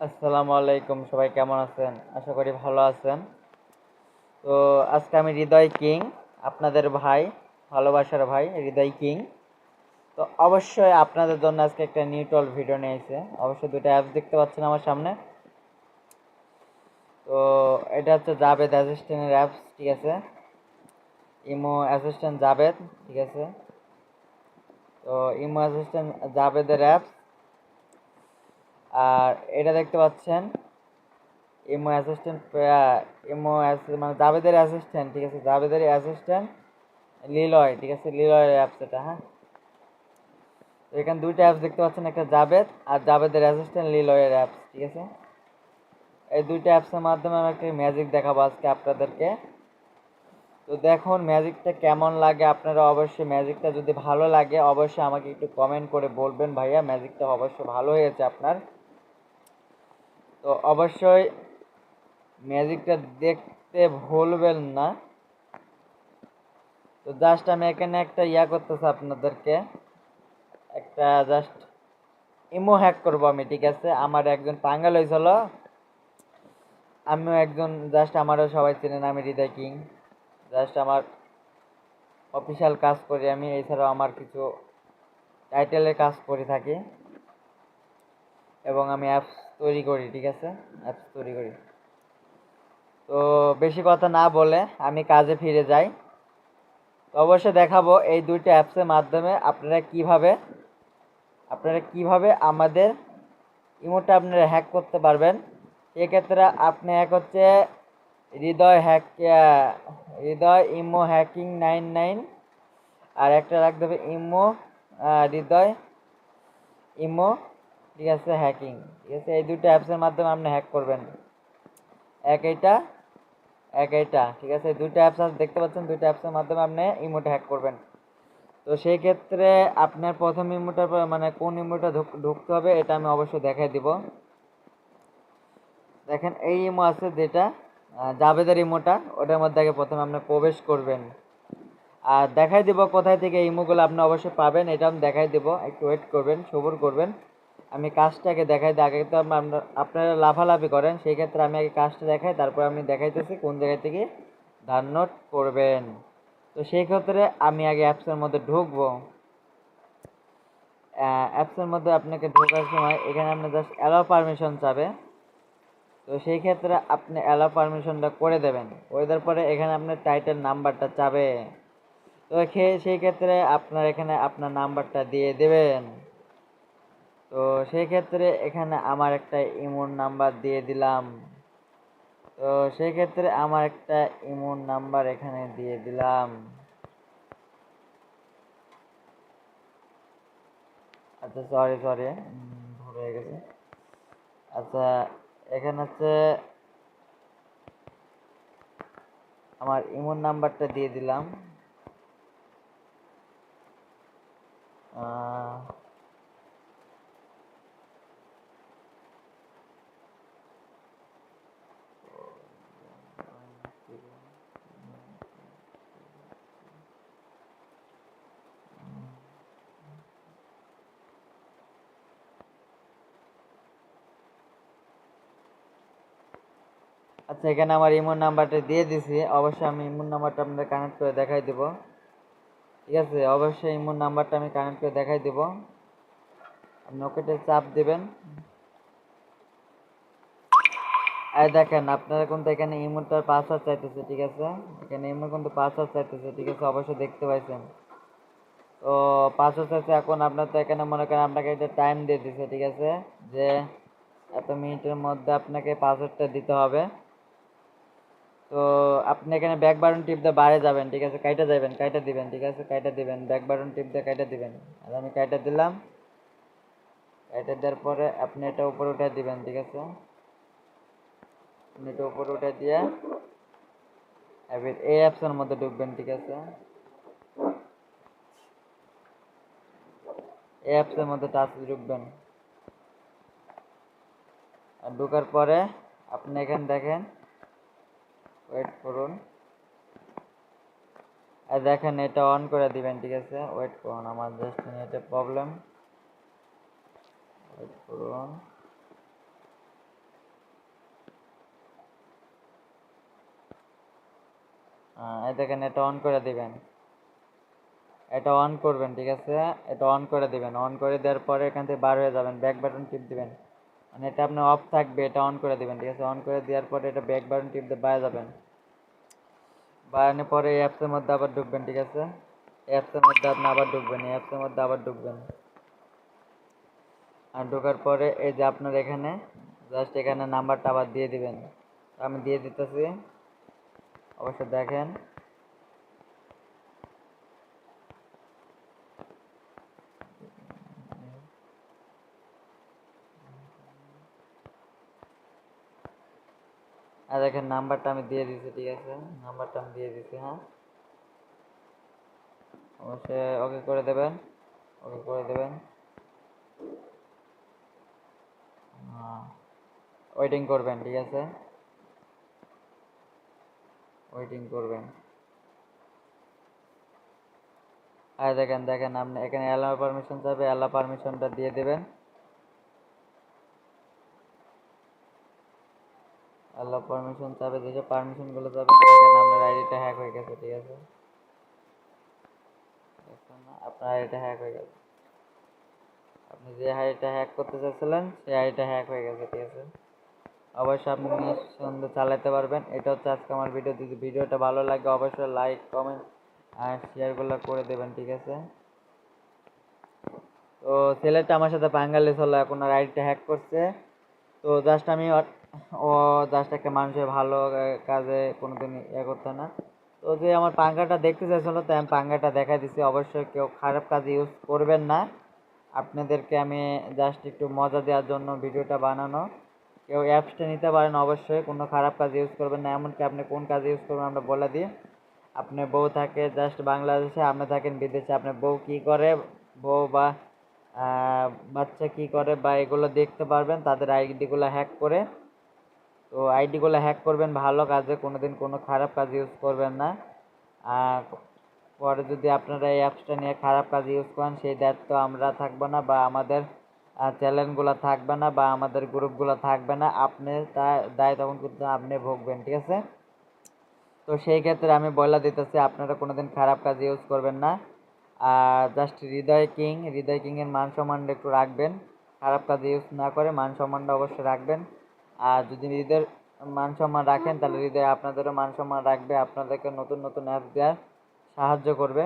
আসসালামু আলাইকুম, সবাই কেমন আছেন? আশা করি ভালো আছেন। তো আজকে আমি হৃদয় কিং, আপনাদের ভাই, ভালোবাসার ভাই হৃদয় কিং। তো অবশ্যই আপনাদের জন্য আজকে একটা নিউট্রাল ভিডিও নিয়ে এসেছে। অবশ্যই দুটো অ্যাপস দেখতে পাচ্ছেন আমার সামনে। তো এটা হচ্ছে জাভেদ অ্যাসিস্ট্যান্টের অ্যাপস, ঠিক আছে? ইমো অ্যাসিস্ট্যান্ট জাভেদ, ঠিক আছে? তো ইমো অ্যাসিস্ট্যান্ট জাভেদের অ্যাপস। আর এটা দেখতে পাচ্ছেন ইমো অ্যাসিস্ট্যান্ট, মানে জাভেদের অ্যাসিস্ট্যান্ট, ঠিক আছে? জাভেদের অ্যাসিস্ট্যান্ট লিলয়, ঠিক আছে? লিলয়ের অ্যাপস এটা, হ্যাঁ। তো এখানে দুইটা অ্যাপস দেখতে পাচ্ছেন, একটা জাভেদ আর জাভেদের অ্যাসিস্ট্যান্ট লিলয়ের অ্যাপস, ঠিক আছে? এই দুইটা অ্যাপসের মাধ্যমে আমি একটা ম্যাজিক দেখাবো আজকে আপনাদেরকে। তো দেখুন ম্যাজিকটা কেমন লাগে। আপনারা অবশ্যই ম্যাজিকটা যদি ভালো লাগে অবশ্যই আমাকে একটু কমেন্ট করে বলবেন, ভাইয়া ম্যাজিকটা অবশ্যই ভালো হয়েছে আপনার। তো অবশ্যই ম্যাজিকটা দেখতে ভুলবেন না। তো জাস্ট আমি এখানে একটা করতেছি আপনাদেরকে, একটা জাস্ট ইমো হ্যাক করবো আমি, ঠিক আছে? আমার একজন পাঙ্গাল হয়েছিল, আমিও একজন, জাস্ট আমারও সবাই চেনেন, আমি হৃদয় কিং। জাস্ট আমার অফিসিয়াল কাজ করি আমি, এছাড়াও আমার কিছু টাইটেলের কাজ করে থাকি, এবং আমি অ্যাপস তৈরি করি, ঠিক আছে? অ্যাপস তৈরি করি। তো বেশি কথা না বলে আমি কাজে ফিরে যাই। তো অবশ্যই দেখাবো এই দুইটা অ্যাপসের মাধ্যমে আপনারা কিভাবে আমাদের ইমোটা আপনারা হ্যাক করতে পারবেন। এক্ষেত্রে আপনি এক হচ্ছে হৃদয় হ্যাক, হৃদয় ইমো হ্যাকিং 99, আর একটা রাখতে হবে ইমো হৃদয় ইমো, ঠিক আছে, হ্যাকিং, ঠিক আছে? এই দুটো অ্যাপসের মাধ্যমে আপনি হ্যাক করবেন, এক এইটা এক এইটা, ঠিক আছে? এই দুটো অ্যাপস দেখতে পাচ্ছেন, দুটো অ্যাপসের মাধ্যমে আপনি ইমোটা হ্যাক করবেন। তো সেই ক্ষেত্রে আপনার প্রথম ইমোটা, মানে কোন ইমোটা ঢুকতে হবে এটা আমি অবশ্যই দেখাই দিব। দেখেন এই ইমো আছে যেটা জাভেদের ইমোটা, ওটার মধ্যে আগে প্রথমে আপনি প্রবেশ করবেন। আর দেখাই দিব কোথায় থেকে এই ইমোগুলো আপনি অবশ্যই পাবেন, এটা আমি দেখাই দিব, একটু ওয়েট করবেন, সবুর করবেন। আমি কাজটাকে দেখাই দিই, আগে তো আপনারা লাফালাফি করেন, সেই ক্ষেত্রে আমি আগে কাজটা দেখাই, তারপর আমি দেখাইতেছি কোন জায়গা থেকে ডাউনলোড করবেন। তো সেই ক্ষেত্রে আমি আগে অ্যাপসের মধ্যে ঢুকবো। অ্যাপসের মধ্যে আপনাকে ঢোকার সময় এখানে আপনি জাস্ট অ্যালাউ পারমিশন চাবে। তো সেই ক্ষেত্রে আপনি অ্যালাউ পারমিশনটা করে দেবেন, করে দেওয়ার পরে এখানে আপনার টাইটেল নাম্বারটা চাবে। তো সেই ক্ষেত্রে আপনার এখানে আপনার নাম্বারটা দিয়ে দেবেন। তো সেই ক্ষেত্রে এখানে আমার একটা ইমোর নাম্বার দিয়ে দিলাম। তো সেই ক্ষেত্রে আমার একটা ইমোর নাম্বার এখানে দিয়ে দিলাম। আচ্ছা, সরি সরি, ভুল হয়ে গেছে। আচ্ছা, এখানে হচ্ছে আমার ইমোর নাম্বারটা দিয়ে দিলাম। আহ, আচ্ছা, এখানে আমার ইমোর নাম্বারটা দিয়ে দিছি। অবশ্যই আমি ইমোর নাম্বারটা আপনাদের কানেক্ট করে দেখাই দেব, ঠিক আছে? অবশ্যই ইমোর নাম্বারটা আমি কানেক্ট করে দেখাই দেব। আপনি ওকেতে চাপ দেবেন। আর দেখেন আপনারা কিন্তু এখানে ইমোটার পাসওয়ার্ড চাইতেছে, ঠিক আছে? এখানে ইমো কিন্তু পাসওয়ার্ড চাইতেছে, ঠিক আছে? অবশ্যই দেখতে পাইছেন। তো পাসওয়ার্ড চাইছে, এখন আপনার তো এখানে মনে করেন আপনাকে একটা টাইম দিয়ে দিছে, ঠিক আছে? যে এত মিনিটের মধ্যে আপনাকে পাসওয়ার্ডটা দিতে হবে। তো আপনি এখানে ব্যাক বাটন টিপ দিয়ে বাইরে যাবেন, ঠিক আছে? কাইটা যাবেন, কাইটা দিবেন, ঠিক আছে? কাইটা দিবেন, ব্যাক বাটন টিপ দিয়ে কাইটা দিবেন। আর আমি কাইটা দিলাম। কাইটা দেওয়ার পরে আপনি এটা উপরে উঠে দিবেন, ঠিক আছে? আপনি এটা উপরে উঠে দিয়ে এবার এই অ্যাপসের মধ্যে ঢুকবেন, ঠিক আছে? এই অ্যাপসের মধ্যে টাচ ঢুকবেন। আর ঢোকার পরে আপনি এখানে দেখেন, ওয়েট করুন, আর দেখেন এটা অন করে দিবেন, ঠিক আছে? ওয়েট করুন, আমার জাস্ট নেটে প্রবলেম, ওয়েট করুন। এই দেখেন এটা অন করে দিবেন, এটা অন করবেন, ঠিক আছে? এটা অন করে দিবেন, অন করে দেওয়ার পরে এখান থেকে বার হয়ে যাবেন, ব্যাক বাটন টিপ দিবেন, মানে এটা আপনার অফ থাকবে, এটা অন করে দিবেন, ঠিক আছে? অন করে দেওয়ার পরে এটা ব্যাক বাটন টিপ দিয়ে বাইরে যাবেন, বাড়ানোর পরে এই অ্যাপসের মধ্যে আবার ঢুকবেন, ঠিক আছে? অ্যাপসের মধ্যে আপনি আবার ঢুকবেন, এই অ্যাপসের মধ্যে আবার ঢুকবেন, আর ঢোকার পরে এই যে আপনার এখানে জাস্ট এখানে নাম্বারটা আবার দিয়ে দিবেন, আমি দিয়ে দিতেছি, অবশ্যই দেখেন। আর দেখেন নাম্বারটা আমি দিয়ে দিছি, ঠিক আছে? নাম্বারটা আমি দিয়ে দিছি, হ্যাঁ, অবশ্যই ওকে করে দেবেন, ওকে করে দেবেন। ওয়েটিং করবেন, ঠিক আছে? ওয়েটিং করবেন। আর দেখেন দেখেন আপনি এখানে অ্যালাউ পারমিশন চাইবে, অ্যালাউ পারমিশনটা দিয়ে দেবেন, অ্যালাউ পারমিশন চাইবে, যে পারমিশনগুলো যাবেন, দেখেন আপনার আইডিটা হ্যাক হয়ে গেছে, ঠিক আছে? দেখছেন না? আপনার আইডিটা হ্যাক হয়ে গেছে, আপনি যে আইডিটা হ্যাক করতে চাইছিলেন সেই আইডিটা হ্যাক হয়ে গেছে, ঠিক আছে? অবশ্যই আপনি নিঃসন্দেহে চালাতে পারবেন। এটা হচ্ছে আজকে আমার ভিডিও। যদি ভিডিওটা ভালো লাগে অবশ্যই লাইক কমেন্ট আর শেয়ারগুলো করে দেবেন, ঠিক আছে? তো ছেলেটা আমার সাথে পাঙ্গালে চলো, এখন আর আইডিটা হ্যাক করছে। তো জাস্ট আমি ও জাস্ট একটা মানুষের ভালো কাজে কোনোদিন করতে না। তো যে আমার পাঙ্গাটা দেখতে চাইছিল তাই আমি পাঙ্গাটা দেখাই দিচ্ছি। অবশ্যই কেউ খারাপ কাজে ইউজ করবেন না, আপনাদেরকে আমি জাস্ট একটু মজা দেওয়ার জন্য ভিডিওটা বানানো। কেউ অ্যাপসটা নিতে পারেন, অবশ্যই কোনো খারাপ কাজে ইউজ করবেন না। এমনকি আপনি কোন কাজে ইউজ করবেন আমরা বলে দিই। আপনার বউ থাকে জাস্ট বাংলাদেশে, আপনি থাকেন বিদেশে, আপনার বউ কী করে, বউ বা বাচ্চা কী করে বা এগুলো দেখতে পারবেন তাদের আইডিগুলো হ্যাক করে। তো আইডিগুলো হ্যাক করবেন ভালো কাজে, কোনোদিন কোনো খারাপ কাজে ইউজ করবেন না। আর পরে যদি আপনারা এই অ্যাপসটা নিয়ে খারাপ কাজে ইউজ করেন সেই দায়িত্ব আমরা থাকবো না, বা আমাদের চ্যানেলগুলো থাকবে না, বা আমাদের গ্রুপগুলো থাকবে না। আপনি তার দায় তখন কিন্তু আপনি ভুগবেন, ঠিক আছে? তো সেই ক্ষেত্রে আমি বলে দিতেছি আপনারা কোনোদিন খারাপ কাজে ইউজ করবেন না। আর জাস্ট হৃদয় কিংয়ের মান সম্মানটা একটু রাখবেন, খারাপ কাজে ইউজ না করে মান সম্মানটা অবশ্যই রাখবেন। আর যদি হৃদয়ের মান সম্মান রাখেন তাহলে হৃদয় আপনাদেরও মান সম্মান রাখবে, আপনাদেরকে নতুন নতুন অ্যাপ দেওয়ার সাহায্য করবে।